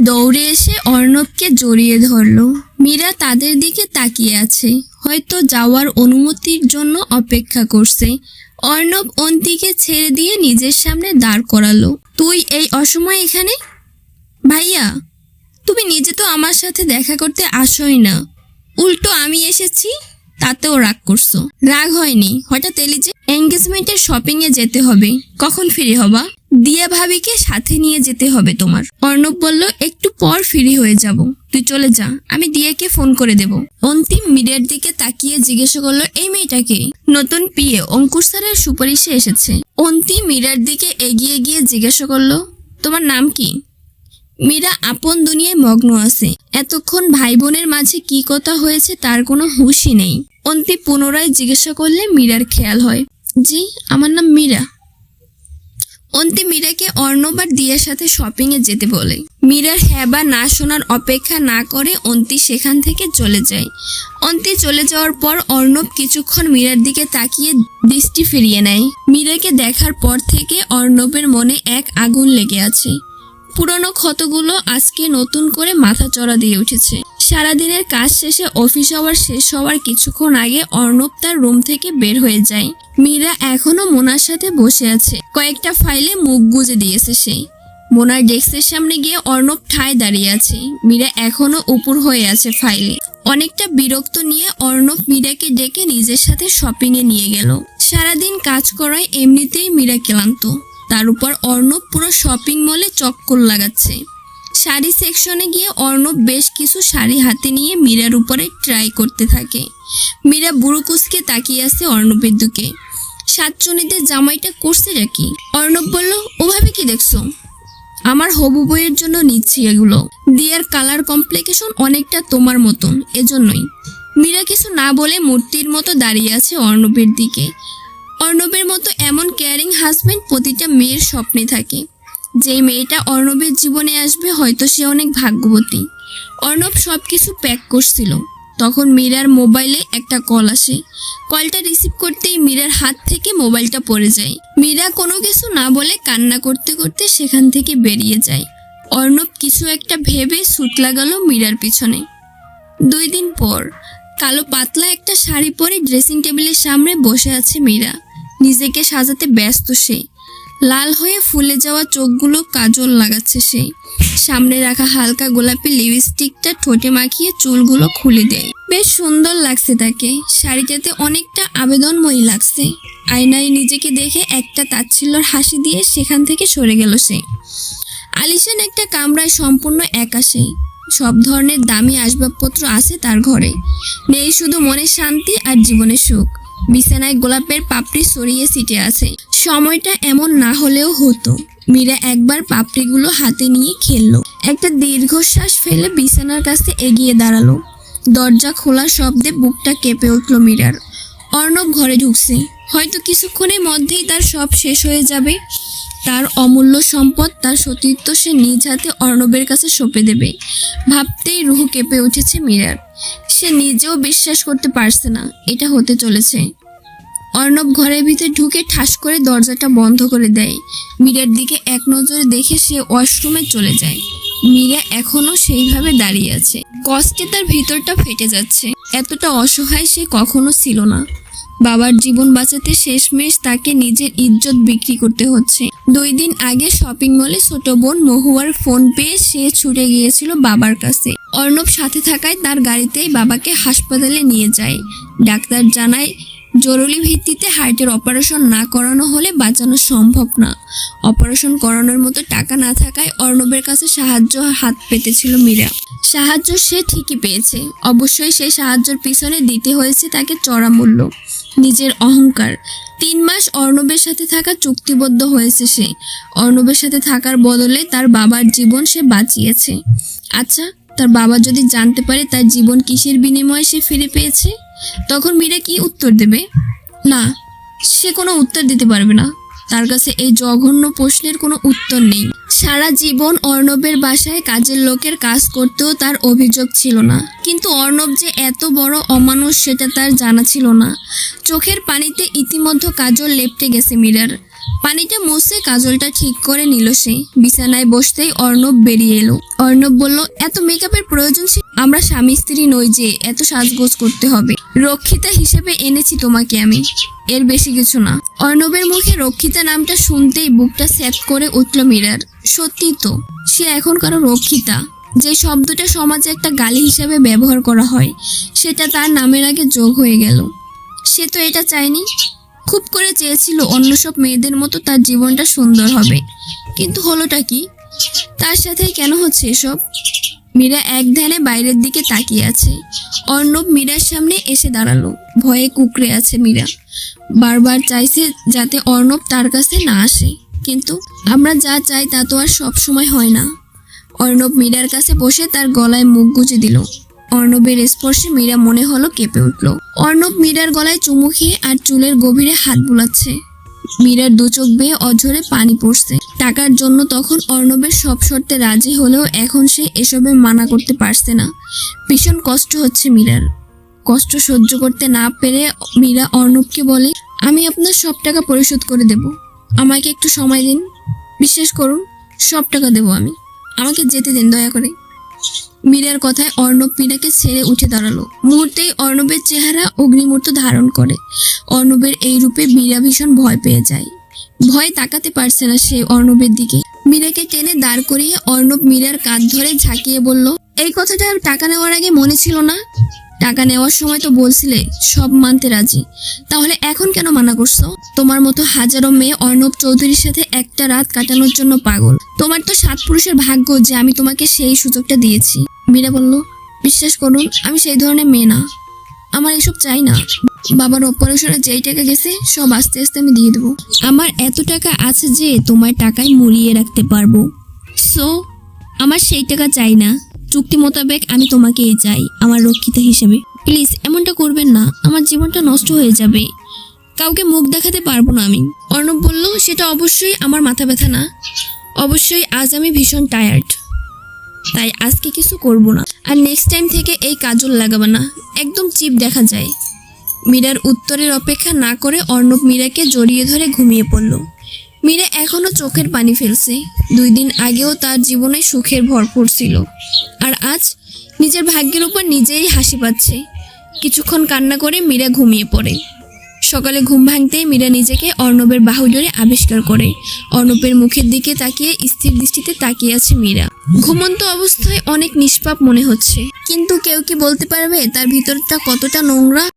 দৌড়ে এসে অর্ণবকে জড়িয়ে ধরল। মীরা তাদের দিকে তাকিয়ে আছে, হয়তো যাওয়ার অনুমতির জন্য অপেক্ষা করছে। অর্ণব অন্তিকে ছেড়ে দিয়ে নিজের সামনে দাঁড় করালো। তুই এই অসময়ে এখানে? ভাইয়া, তুমি নিজে তো আমার সাথে দেখা করতে আসোই না, উল্টো আমি এসেছি তাতেও রাগ করছো। রাগ হয়নি, হঠাৎ এলি যে। এঙ্গেজমেন্টের শপিং এ যেতে হবে, কখন ফ্রি হবা? দিয়া ভাবিকে সাথে নিয়ে যেতে হবে তোমার। অর্ণব বলল, একটু পর ফ্রি হয়ে যাব, তুই চলে যা, আমি দিয়াকে ফোন করে দেব। অন্তিম মীরার দিকে তাকিয়ে জিজ্ঞাসা করলো, এই মেয়েটাকে? নতুন পিএ অঙ্কুর স্যারের সুপারিশে এসেছে। অন্তিম মীরার দিকে এগিয়ে গিয়ে জিজ্ঞাসা করলো, তোমার নাম কি? মীরা আপন দুনিয়ায় মগ্ন আছে, এতক্ষণ ভাই বোনের মাঝে কি কথা হয়েছে তার কোনো হুঁশই নেই। অন্তি পুনরায় জিজ্ঞাসা করলে মীরার খেয়াল হয়। জি, আমার নাম মীরা। অন্তি মীরাকে অর্ণব আর দিয়ার সাথে শপিং এ যেতে বলে। মীরার হ্যাঁ বা না শোনার অপেক্ষা না করে অন্তি সেখান থেকে চলে যায়। অন্তি চলে যাওয়ার পর অর্ণব কিছুক্ষণ মীরার দিকে তাকিয়ে দৃষ্টি ফিরিয়ে নেয়। মীরাকে দেখার পর থেকে অর্ণবের মনে এক আগুন লেগে আছে। পুরনো ক্ষতগুলো আজকে নতুন করে মাথা চড়া দিয়ে উঠেছে। সারাদিনের কাজ শেষে অফিস আওয়ার শেষ হওয়ার কিছুক্ষণ আগে অর্ণব তার রুম থেকে বের হয়ে যায়। মীরা এখনো মোনার সাথে বসে আছে, কয়েকটা ফাইলে মুখ গুজে দিয়েছে সে। মোনার ডেস্কের সামনে গিয়ে অর্ণব ঠায় দাঁড়িয়ে আছে। মীরা এখনো উপর হয়ে আছে ফাইলে। অনেকটা বিরক্ত নিয়ে অর্ণব মীরাকে ডেকে নিজের সাথে শপিং এ নিয়ে গেল। সারাদিন কাজ করায় এমনিতেই মীরা ক্লান্ত, তার উপর অর্ণব পুরো শপিং মলে চক্কর লাগাচ্ছে। শাড়ি সেকশনে গিয়ে অর্ণব বেশ কিছু শাড়ি হাতে নিয়ে মীরার উপরে ট্রাই করতে থাকে। মীরা বুড়ো কুচকে তাকিয়ে আছে অর্ণবের দিকে। সাতচুনিদের জামাইটা করছে নাকি? অর্ণব বলল, ওভাবে কি দেখছো? আমার হবু বইয়ের জন্য নিচ্ছি এগুলো। দিয়ার কালার কমপ্লিকেশন অনেকটা তোমার মতন, এজন্যই। মীরা কিছু না বলে মূর্তির মতো দাঁড়িয়ে আছে অর্ণবের দিকে। অর্ণবের মতো এমন কেয়ারিং হাজবেন্ড প্রতিটা মেয়ের স্বপ্নে থাকে। যেই মেয়েটা অর্ণবের জীবনে আসবে হয়তো সে অনেক ভাগ্যবতী। অর্ণব সবকিছু প্যাক করছিল, তখন মীরার মোবাইলে একটা কল আসে। কলটা রিসিভ করতেই মীরার হাত থেকে মোবাইলটা পড়ে যায়। মীরা কোনো কিছু না বলে কান্না করতে করতে সেখান থেকে বেরিয়ে যায়। অর্ণব কিছু একটা ভেবে ছুট লাগালো মীরার পিছনে। 2 দিন পর কালো পাতলা একটা শাড়ি পরে ড্রেসিং টেবিলের সামনে বসে আছে মীরা। নিজেকে সাজাতে ব্যস্ত সে। লাল হয়ে ফুলে যাওয়া চোখগুলো কাজল লাগাচ্ছে সে। সামনে রাখা হালকা গোলাপি লিপস্টিকটা ঠোঁটে মাখিয়ে চুলগুলো খুলে দেয়। বেশ সুন্দর লাগছে তাকে। শাড়িটাতে অনেকটা আবেদনময়ী লাগছে। আয়নায় নিজেকে দেখে একটা তাচ্ছিল্যর হাসি দিয়ে সেখান থেকে সরে গেল সে। আলিশান একটা কামরায় সম্পূর্ণ একা সে। সব ধরনের দামি আসবাবপত্র আছে তার ঘরে। নেই শুধু মনের শান্তি আর জীবনের সুখ। বিছানায় গোলাপের পাপড়ি ছড়িয়ে ছিটে আছে। সময়টা এমন না হলেও হতো। মীরা একবার পাপড়িগুলো হাতে নিয়ে খেললো। একটা দীর্ঘশ্বাস ফেলে বিছানার কাছে এগিয়ে দাঁড়ালো। দরজা খোলার শব্দে বুকটা কেঁপে উঠল মীরার। অর্ণব ঘরে ঢুকছে। হয়তো কিছুক্ষণের মধ্যেই তার সব শেষ হয়ে যাবে। তার অমূল্য সম্পদ, তার সতীত্ব সে নিজ হাতে অর্ণবের কাছে সঁপে দেবে। ভাবতেই রুহ কেঁপে উঠেছে মীরার। সে নিজেও বিশ্বাস করতে পারছে না এটা হতে চলেছে। অর্ণব ঘরের ভিতরে ঢুকে ঠাস করে দরজাটা বন্ধ করে দেয়। মীরার দিকে এক নজরে দেখে সে ওয়াশরুমে চলে যায়। মীরা এখনো সেইভাবে দাঁড়িয়ে আছে। কষ্টে তার ভিতরটা ফেটে যাচ্ছে। এতটা অসহায় সে কখনো ছিল না। বাবার জীবন বাঁচাতে শেষমেশ তাকে নিজের ইজ্জত বিক্রি করতে হচ্ছে। 2 দিন আগে শপিং মলে ছোট বোন মহুয়ার ফোন পেয়ে সে ছুটে গিয়েছিল বাবার কাছে। অর্ণব সাথে থাকায় তার গাড়িতেই বাবাকে হাসপাতালে নিয়ে যায়। ডাক্তার জানায় জরুরি ভিত্তিতে হার্টের অপারেশন না করানো হলে বাঁচানো সম্ভব না। অপারেশন করানোর মতো টাকা না থাকায় অর্ণবের কাছে সাহায্য হাত পেতেছিল মীরা। সাহায্য সে ঠিকই পেয়েছে। অবশ্যই সেই সাহায্যের পিছনে দিতে হয়েছে তাকে চড়া মূল্য, নিজের অহংকার। 3 মাস অর্ণবের সাথে থাকা চুক্তিবদ্ধ হয়েছে সে। অর্ণবের সাথে থাকার বদলে তার বাবার জীবন সে বাঁচিয়েছে। আচ্ছা, তার বাবা যদি জানতে পারে তার জীবন কিসের বিনিময়ে সে ফিরে পেয়েছে, তখন মীরা কি উত্তর দেবে? না, সে কোনো উত্তর দিতে পারবে না। তার কাছে এই জঘন্য প্রশ্নের কোনো উত্তর নেই। সারা জীবন অর্ণবের বাসায় কাজের লোকের কাজ করতেও তার অভিযোগ ছিল না, কিন্তু অর্ণব যে এত বড় অমানুষ সেটা তার জানা ছিল না। চোখের পানিতে ইতিমধ্যে কাজল লেপ্টে গেছে মীরার। পানিটা মুছে কাজলটা ঠিক করে নিল সে। বিছানায় বসতেই অর্ণব বেরিয়ে এলো। অর্ণব বলল, এত মেকআপের প্রয়োজন ছিল? আমরা স্বামী স্ত্রী নই যে এত সাজগোজ করতে হবে। রক্ষিতা হিসেবে এনেছি তোমাকে আমি, এর বেশি কিছু না। অর্ণবের মুখে রক্ষিতা নামটা শুনতেই বুকটা স্যাঁত করে উঠল মীরার। সত্যি তো, সে এখন কারো রক্ষিতা। যে শব্দটা সমাজে একটা গালি হিসাবে ব্যবহার করা হয়, সেটা তার নামের আগে যোগ হয়ে গেল। সে তো এটা চায়নি। খুব করে চেয়েছিল অন্য সব মেয়েদের মতো তার জীবনটা সুন্দর হবে, কিন্তু হলোটা কি? তার সাথেই কেন হচ্ছে এসব? মীরা এক ধ্যানে বাইরের দিকে তাকিয়ে আছে। অর্ণব মীরার সামনে এসে দাঁড়ালো। ভয়ে কুঁকড়ে আছে মীরা। বারবার চাইছে যাতে অর্ণব তার কাছে না আসে, কিন্তু আমরা যা চাই তা তো আর সব সময় হয় না। অর্ণব মীরার কাছে বসে তার গলায় মুখ গুজে দিল। অর্ণবের স্পর্শে মীরা মনে হলো কেঁপে উঠল। অর্ণব মীরার গলায় চুমু খেয়ে আর চুলের গভীরে হাত বুলাচ্ছে। মীরার দু চোখ বেয়ে অঝরে পানি পড়ছে। টাকার জন্য তখন অর্ণবের সব শর্তে রাজি হলেও এখন সে এসবে মানা করতে পারছে না। ভীষণ কষ্ট হচ্ছে মীরার। কষ্ট সহ্য করতে না পেরে মীরা অর্ণবকে বলে, আমি আপনার সব টাকা পরিশোধ করে দেব, আমাকে একটু সময় দিন। বিশ্বাস করুন, সব টাকা দেব আমি, আমাকে যেতে দিন দয়া করে। মীরার কথায় অর্ণব মীরাকে ছেড়ে উঠে দাঁড়ালো। মুহূর্তেই অর্ণবের চেহারা অগ্নিমূর্ত ধারণ করে। অর্ণবের এই রূপে মীরা ভীষণ ভয় পেয়ে যায়। ভয় তাকাতে পারছে না সে অর্ণবের দিকে। মীরাকে টেনে দাঁড় করিয়ে অর্ণব মীরার কাঁধ ধরে ঝাঁকিয়ে বলল, এই কথাটা টাকা নেওয়ার আগে মনে ছিল না? টাকা নেওয়ার সময় তো বলছিলে সব মানতে রাজি, তাহলে এখন কেন মানা করছো? তোমার মতো হাজারো মেয়ে অর্ণব চৌধুরীর সাথে একটা রাত কাটানোর জন্য পাগল। তোমার তো 7 পুরুষের ভাগ্য যে আমি তোমাকে সেই সুযোগটা দিয়েছি। মীরা বলল, বিশ্বাস করুন, আমি সেই ধরনের মেয়ে না, আমার এসব চাই না। বাবার অপারেশনে যেই টাকা গেছে সব আস্তে আস্তে আমি দিয়ে দেবো। আমার এত টাকা আছে যে তোমার টাকায় মুড়িয়ে রাখতে পারবো। সো আমার সেই টাকা চাই না। চুক্তি মোতাবেক আমি তোমাকেই চাই আমার রক্ষিতা হিসেবে। প্লিজ এমনটা করবেন না, আমার জীবনটা নষ্ট হয়ে যাবে। কাউকে মুখ দেখাতে পারবো না আমি। অর্ণব বলল, সেটা অবশ্যই আমার মাথা ব্যথা না। অবশ্যই আজ আমি ভীষণ টায়ার্ড, তাই আজকে কিছু করব না। আর নেক্সট টাইম থেকে এই কাজল লাগাবে না, একদম চিপ দেখা যায়। মীরার উত্তরের অপেক্ষা না করে অর্ণব মীরাকে জড়িয়ে ধরে ঘুমিয়ে পড়ল। মীরা এখনো চোখের পানি ফেলছে। 2 দিন আগেও তার জীবনে সুখের ভরপুর ছিল, আর আজ নিজের ভাগ্যের উপর নিজেই হাসি পাচ্ছে। কিছুক্ষণ কান্না করে মীরা ঘুমিয়ে পড়ে। সকালে ঘুম ভাঙতেই মীরা নিজেকে অর্ণবের বাহু জোরে আবিষ্কার করে। অর্ণবের মুখের দিকে তাকিয়ে স্থির দৃষ্টিতে তাকিয়ে আছে মীরা। ঘুমন্ত অবস্থায় অনেক নিষ্পাপ মনে হচ্ছে, কিন্তু কেউ কি বলতে পারবে তার ভিতরটা কতটা নোংরা?